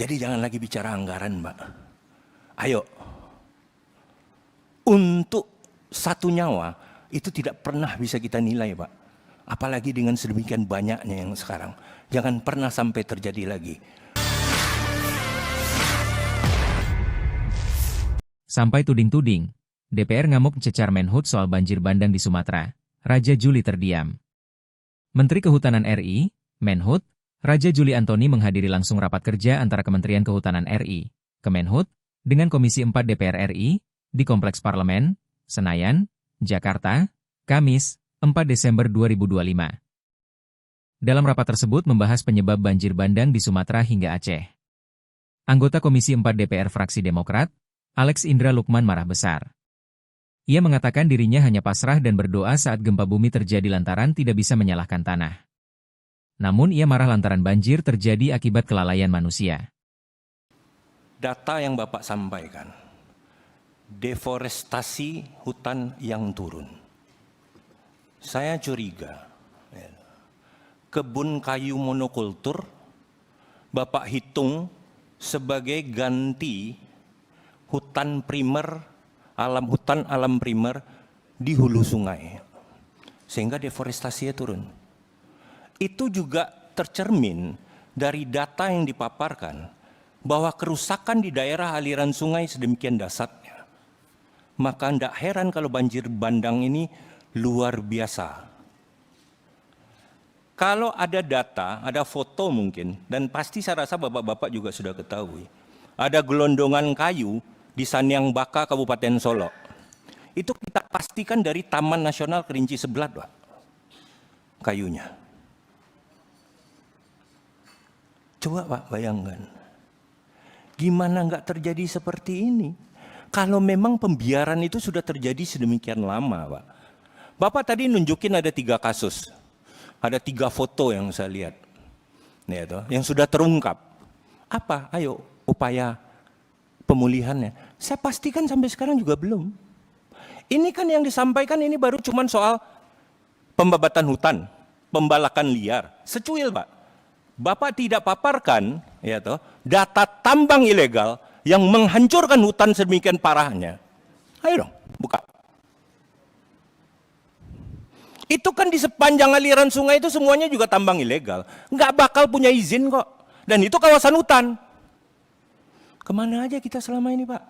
Jadi jangan lagi bicara anggaran, Mbak. Ayo, untuk satu nyawa itu tidak pernah bisa kita nilai, Pak. Apalagi dengan sedemikian banyaknya yang sekarang. Jangan pernah sampai terjadi lagi. Sampai tuding-tuding, DPR ngamuk cecar Menhut soal banjir bandang di Sumatera. Raja Juli terdiam. Menteri Kehutanan RI, Menhut, Raja Juli Antoni menghadiri langsung rapat kerja antara Kementerian Kehutanan RI, Kemenhut, dengan Komisi 4 DPR RI, di Kompleks Parlemen, Senayan, Jakarta, Kamis, 4 Desember 2025. Dalam rapat tersebut membahas penyebab banjir bandang di Sumatera hingga Aceh. Anggota Komisi 4 DPR fraksi Demokrat, Alex Indra Lukman marah besar. Ia mengatakan dirinya hanya pasrah dan berdoa saat gempa bumi terjadi lantaran tidak bisa menyalahkan tanah. Namun ia marah lantaran banjir terjadi akibat kelalaian manusia. Data yang Bapak sampaikan, deforestasi hutan yang turun. Saya curiga, kebun kayu monokultur Bapak hitung sebagai ganti hutan primer, hutan alam primer di hulu sungai, sehingga deforestasinya turun. Itu juga tercermin dari data yang dipaparkan bahwa kerusakan di daerah aliran sungai sedemikian dahsyatnya. Maka tidak heran kalau banjir bandang ini luar biasa. Kalau ada data, ada foto mungkin, dan pasti saya rasa bapak-bapak juga sudah ketahui, ada gelondongan kayu di Sanyang Baka, Kabupaten Solo. Itu kita pastikan dari Taman Nasional Kerinci Seblat, Pak, kayunya. Coba Pak bayangkan, gimana nggak terjadi seperti ini? Kalau memang pembiaran itu sudah terjadi sedemikian lama, Pak. Bapak tadi nunjukin ada 3 kasus, ada 3 foto yang saya lihat, yang sudah terungkap. Apa? Ayo upaya pemulihannya. Saya pastikan sampai sekarang juga belum. Ini kan yang disampaikan ini baru cuman soal pembabatan hutan, pembalakan liar, secuil Pak. Bapak tidak paparkan data tambang ilegal yang menghancurkan hutan sedemikian parahnya. Ayo dong, buka. Itu kan di sepanjang aliran sungai itu semuanya juga tambang ilegal. Nggak bakal punya izin kok. Dan itu kawasan hutan. Kemana aja kita selama ini, Pak?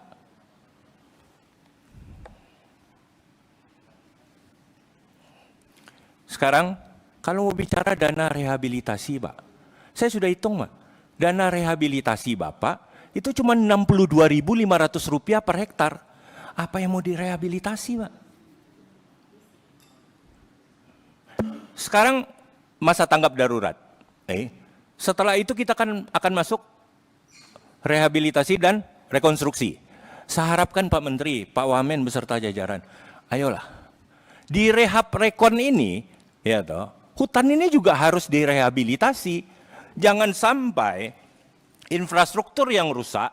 Sekarang, kalau mau bicara dana rehabilitasi, Pak, saya sudah hitung, Pak. Dana rehabilitasi Bapak itu cuma Rp62.500 per hektar. Apa yang mau direhabilitasi, Pak? Sekarang masa tanggap darurat. Setelah itu kita akan masuk rehabilitasi dan rekonstruksi. Saya harapkan Pak Menteri, Pak Wamen beserta jajaran, ayolah. Di rehab rekon ini, hutan ini juga harus direhabilitasi. Jangan sampai infrastruktur yang rusak,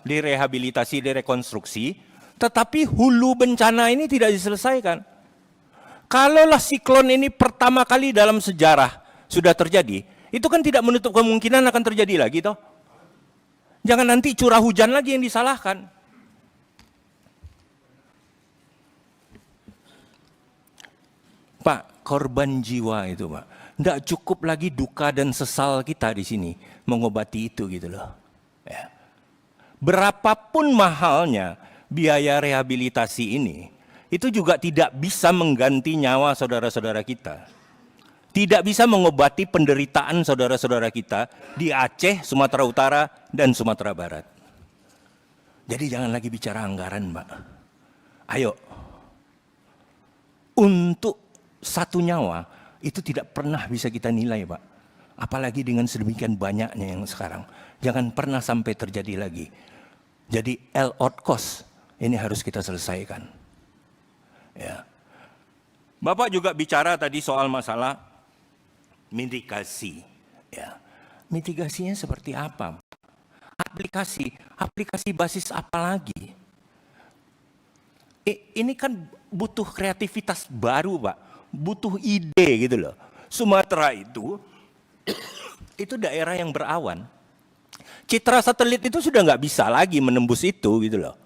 direhabilitasi, direkonstruksi, tetapi hulu bencana ini tidak diselesaikan. Kalaulah siklon ini pertama kali dalam sejarah sudah terjadi, itu kan tidak menutup kemungkinan akan terjadi lagi, toh. Jangan nanti curah hujan lagi yang disalahkan. Pak, korban jiwa itu, Pak. Tidak cukup lagi duka dan sesal kita di sini mengobati itu gitu loh. Berapapun mahalnya biaya rehabilitasi ini, itu juga tidak bisa mengganti nyawa saudara-saudara kita. Tidak bisa mengobati penderitaan saudara-saudara kita di Aceh, Sumatera Utara, dan Sumatera Barat. Jadi jangan lagi bicara anggaran, Mbak. Ayo, untuk satu nyawa, itu tidak pernah bisa kita nilai, Pak. Apalagi dengan sedemikian banyaknya yang sekarang. Jangan pernah sampai terjadi lagi. Jadi all-out cost ini harus kita selesaikan. Bapak juga bicara tadi soal masalah mitigasi. Mitigasinya seperti apa? Aplikasi basis apa lagi? Ini kan butuh kreativitas baru, Pak. Butuh ide gitu loh. Sumatera itu daerah yang berawan. Citra satelit itu sudah nggak bisa lagi menembus itu gitu loh.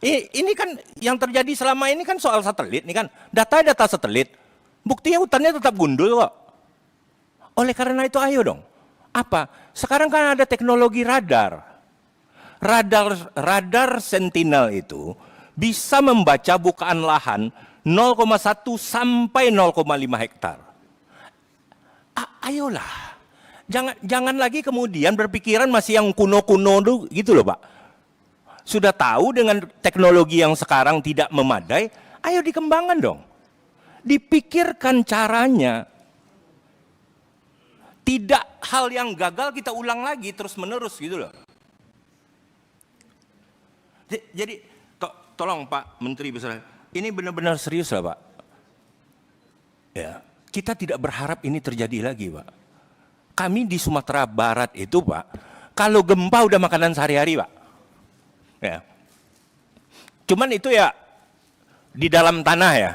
Ini kan yang terjadi selama ini kan soal satelit, nih kan data-data satelit, buktinya hutannya tetap gundul kok. Oleh karena itu ayo dong, apa? Sekarang kan ada teknologi radar. Radar Sentinel itu bisa membaca bukaan lahan 0,1 sampai 0,5 hektar. Ayolah, jangan lagi kemudian berpikiran masih yang kuno-kuno gitu loh Pak. Sudah tahu dengan teknologi yang sekarang tidak memadai, ayo dikembangkan dong. Dipikirkan caranya. Tidak hal yang gagal kita ulang lagi terus-menerus gitu loh. Jadi tolong Pak Menteri Besar, ini benar-benar serius lah Pak. Ya, kita tidak berharap ini terjadi lagi Pak. Kami di Sumatera Barat itu Pak, kalau gempa udah makanan sehari-hari Pak. Ya. Cuman itu ya di dalam tanah ya,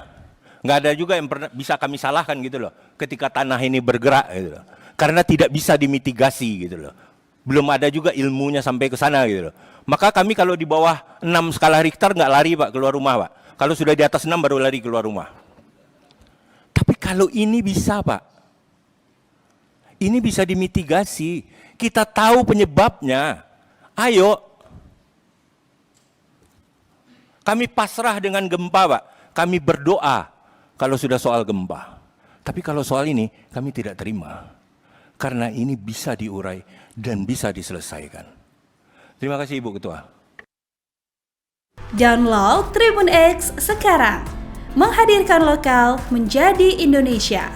nggak ada juga yang pernah bisa kami salahkan gitu loh. Ketika tanah ini bergerak gitu loh, karena tidak bisa dimitigasi gitu loh. Belum ada juga ilmunya sampai ke sana gitu loh. Maka kami kalau di bawah 6 skala Richter nggak lari Pak keluar rumah Pak. Kalau sudah di atas 6 baru lari keluar rumah. Tapi kalau ini bisa Pak, ini bisa dimitigasi. Kita tahu penyebabnya. Ayo. Kami pasrah dengan gempa Pak. Kami berdoa kalau sudah soal gempa. Tapi kalau soal ini kami tidak terima. Karena ini bisa diurai dan bisa diselesaikan. Terima kasih Ibu Ketua. Download Tribun X sekarang. Menghadirkan lokal menjadi Indonesia.